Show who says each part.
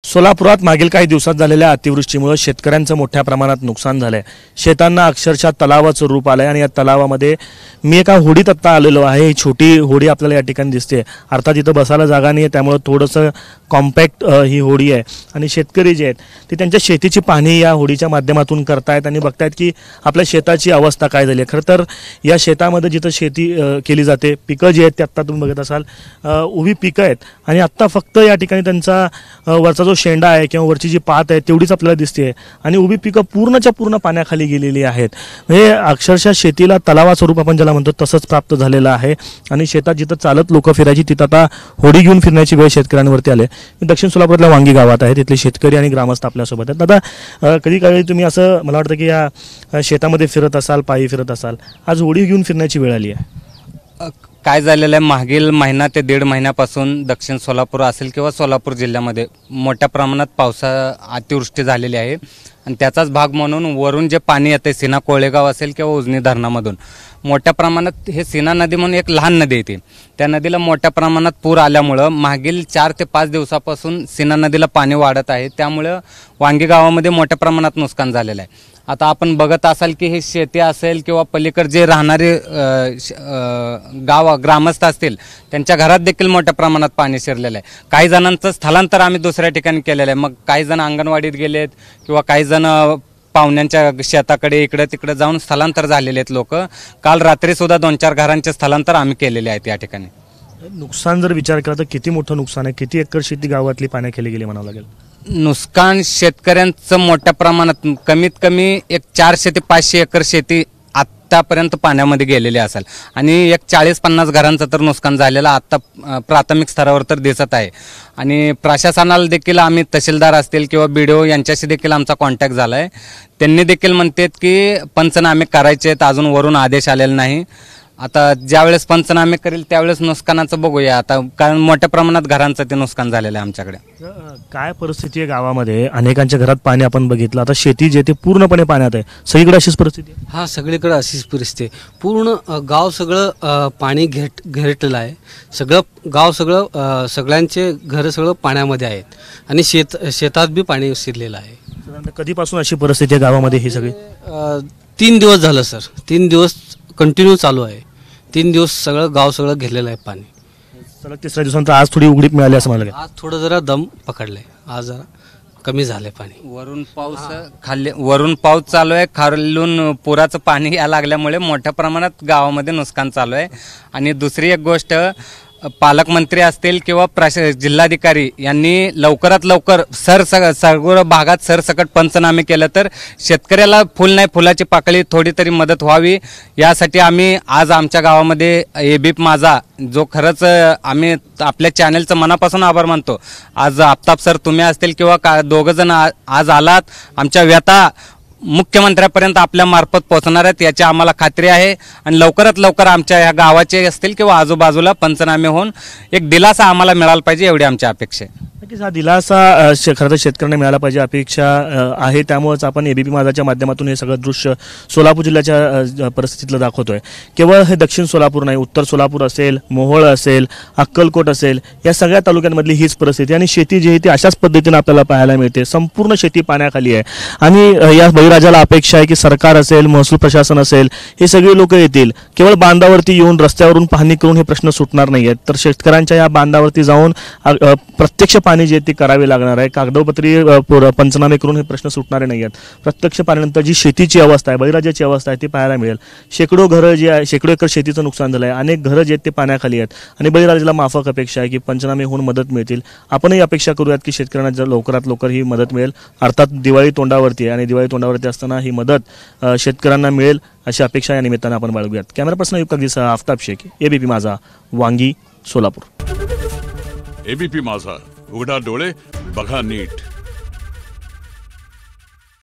Speaker 1: सोलापुरात मागील काही दिवसात झालेल्या अतिवृष्टीमुळे शेतकऱ्यांचं मोठ्या प्रमाणात नुकसान झालंय। शेतांना अक्षरशः तलावाचं रूप आलंय आणि या तलावामध्ये मी एका होडीत आत्ता आलेलो आहे। ही छोटी होडी आपल्याला या ठिकाणी दिसते। अर्थात इथं बसायला जागा नाही आहे, त्यामुळे थोडंसं कॉम्पॅक्ट ही होडी आहे आणि शेतकरी जे आहेत ते त्यांच्या शेतीची पाहणी या होडीच्या माध्यमातून करतायत आणि बघतायत की आपल्या शेताची अवस्था काय झाली आहे। खरं तर या शेतामध्ये जिथं शेती केली जाते, पिकं जी आहेत ते आत्ता तुम्ही बघत असाल उभी पिकं आहेत आणि आत्ता फक्त या ठिकाणी त्यांचा वरचा जो शेंडा आहे किंवा वरची जी पात आहे तेवढीच आपल्याला दिसते आणि उभी पिकं पूर्णच्या पूर्ण पाण्याखाली गेलेली आहेत। म्हणजे अक्षरशः शेतीला तलावा स्वरूप आपण ज्याला म्हणतो तसंच प्राप्त झालेलं आहे आणि शेतात जिथं चालत लोक फिरायची तिथं आता होडी घेऊन फिरण्याची वेळ शेतकऱ्यांवरती आले। दक्षिण सोलापूरच्या वांगी गावात आहे, तिथले शेतकरी आणि ग्रामस्थ आपल्यासोबत आहेत। आता कधी काळी तुम्ही असं मला वाटतं की या शेतामध्ये फिरत असाल, पायी फिरत असाल, आज होडी घेऊन फिरण्याची वेळ आली आहे।
Speaker 2: काय झालेलं आहे, मागील महिना ते दीड महिन्यापासून दक्षिण सोलापूर असेल किंवा सोलापूर जिल्ह्यामध्ये मोठ्या प्रमाणात अतिवृष्टी झालेली आहे आणि त्याचाच भाग म्हणून वरून जे पाणी येते सीना कोळेगाव असेल किंवा उजनी धरणामधून मोठ्या प्रमाणात हे सीना नदी म्हणून एक लहान नदी येते, त्या नदीला मोठ्या प्रमाणात पूर आल्यामुळं मागील 4 ते 5 दिवसापासून सीना नदीला पाणी वाढत आहे। त्यामुळं वांगी गावामध्ये मोठ्या प्रमाणात नुकसान झालेलं आहे। आता आपण बघत असाल की हे शेती असेल किंवा पलीकडे जे राहणारे ग्रामस्थ असतील त्यांच्या घरात देखील मोठ्या प्रमाणात पाणी शिरलेलं आहे। काही जणांचं स्थलांतर आम्ही दुसऱ्या ठिकाणी केलेलं आहे। मग काही जण अंगणवाडीत गेलेत किंवा काही जण पाहुण्यांच्या शेताकडे इकडे तिकडे जाऊन स्थलांतर झालेले आहेत लोक। काल रात्री सुद्धा 2-4 घरांचे स्थलांतर आम्ही केलेले आहेत या ठिकाणी।
Speaker 1: नुकसान जर विचार केला तर किती मोठं नुकसान आहे, किती एकर शेती गावातली पाण्याखाली गेली म्हणावं लागेल?
Speaker 2: नुकसान शेतकऱ्यांचं मोठ्या प्रमाणात कमीत कमी एक 400 ते 500 एकर शेती आतापर्यंत पाण्यामध्ये गेलेली असेल आणि एक 40-50 घरांचं तर नुकसान झालेलं आता प्राथमिक स्तरावर तर दिसत आहे। आणि प्रशासनाला देखील आम्ही तहसीलदार असतील किंवा BDO यांच्याशी देखील आमचा कॉन्टॅक्ट झाला आहे। त्यांनी देखील म्हणतात की पंचनामे करायचे आहेत, अजून वरून आदेश आलेला नाही। आता ज्यावेळेस पंचनामे करेल त्यावेळेस नुकसानाचं बघूया आता, कारण मोठ्या प्रमाणात घरांचं ते नुकसान झालेलं आहे आमच्याकडे।
Speaker 1: काय परिस्थिती आहे गावामध्ये? अनेकांच्या घरात पाणी आपण बघितलं, आता शेती जे ते पूर्णपणे पाण्यात आहे, सगळीकडे अशीच परिस्थिती आहे?
Speaker 3: हा, सगळीकडे अशीच परिस्थिती आहे। पूर्ण गाव सगळं पाणी घेरटलेलं आहे। सगळं गाव सगळ्यांचे घर सगळं पाण्यामध्ये आहेत आणि शेतात बी पाणी शिरलेलं आहे।
Speaker 1: कधीपासून अशी परिस्थिती आहे गावामध्ये ही सगळी?
Speaker 3: 3 दिवस झालं सर, 3 दिवस कंटिन्यू चालू आहे। 3 दिवस सगळं गाव सगळं घेरलेलं आहे पाणी।
Speaker 1: सलग 3ऱ्या दिवसानंतर आज थोडी उघडीप मिळाली असं मला
Speaker 3: आज थोडं जरा दम पकडलंय, आज जरा कमी झालंय पाणी।
Speaker 2: वरून पाऊस चालू आहे, खालून पुराचं पाणी यायला लागल्यामुळे मोठ्या प्रमाणात गावामध्ये नुकसान चालू आहे। आणि दुसरी एक गोष्ट, पालकमंत्री असतील किंवा जिल्हाधिकारी यांनी लवकरात लवकर सगळ्या भागात सरसकट पंचनामे केलं तर शेतकऱ्याला फुल नाही फुलाची पाकळी थोडी तरी मदत व्हावी, यासाठी आम्ही आज आमच्या गावामध्ये ABP माझा, जो खरंच आम्ही आपल्या चॅनलचं मनापासून आभार मानतो। आज आफताब सर तुम्ही असतील किंवा दोघं जण आज आलात, आमच्या व्यथा मुख्यमंत्र्यापर्यंत आपल्या मार्फत पोहोचणार आहेत याची आम्हाला खात्री आहे। आणि लवकरात लवकर आमच्या ह्या गावाचे असतील किंवा आजूबाजूला पंचनामे होऊन एक दिलासा आम्हाला मिळाला पाहिजे, एवढी आमची अपेक्षा आहे।
Speaker 1: नक्कीच हा दिलासा खरं तर शेतकऱ्यांना मिळाला पाहिजे अपेक्षा आहे। त्यामुळेच आपण ABP माझाच्या माध्यमातून हे सगळं दृश्य सोलापूर जिल्ह्याच्या परिस्थितीतलं दाखवतोय। केवळ हे दक्षिण सोलापूर नाही, उत्तर सोलापूर असेल, मोहोळ असेल, अक्कलकोट असेल, या सगळ्या तालुक्यांमधली हीच परिस्थिती आणि शेती जी आहे ती अशाच पद्धतीने आपल्याला पाहायला मिळते। संपूर्ण शेती पाण्याखाली आहे आणि या बळीराजाला अपेक्षा आहे की सरकार असेल, महसूल प्रशासन असेल, हे सगळे लोक येतील, केवळ बांधावरती येऊन रस्त्यावरून पाहणी करून हे प्रश्न सुटणार नाही आहेत, तर शेतकऱ्यांच्या या बांधावरती जाऊन प्रत्यक्ष पाणी जे ते करावे लागणार आहे। कागदोपत्री पंचनामे करून हे प्रश्न सुटणारे नाही आहेत। प्रत्यक्ष पाण्यानंतर जी शेतीची अवस्था आहे, बळीराजाची अवस्था आहे ती पाहायला मिळेल। शेकडो घरं जी आहे, शेकडो एकर शेतीचं नुकसान झालं आहे, अनेक घरं जे आहेत ते पाण्याखाली आहेत आणि बळीराजाला माफक अपेक्षा आहे की पंचनामे होऊन मदत मिळतील। आपणही अपेक्षा करूयात की शेतकऱ्यांना लवकरात लवकर ही मदत मिळेल। अर्थात दिवाळी तोंडावरती आहे आणि दिवाळी तोंडावरती असताना ही मदत शेतकऱ्यांना मिळेल अशी अपेक्षा या निमित्तानं आपण बाळगूयात। कॅमेरा पर्सन युक्ता आफताब शेख, ABP माझा, वांगी, सोलापूर।
Speaker 4: ABP माझा, उघडा डोळे बघा नीट।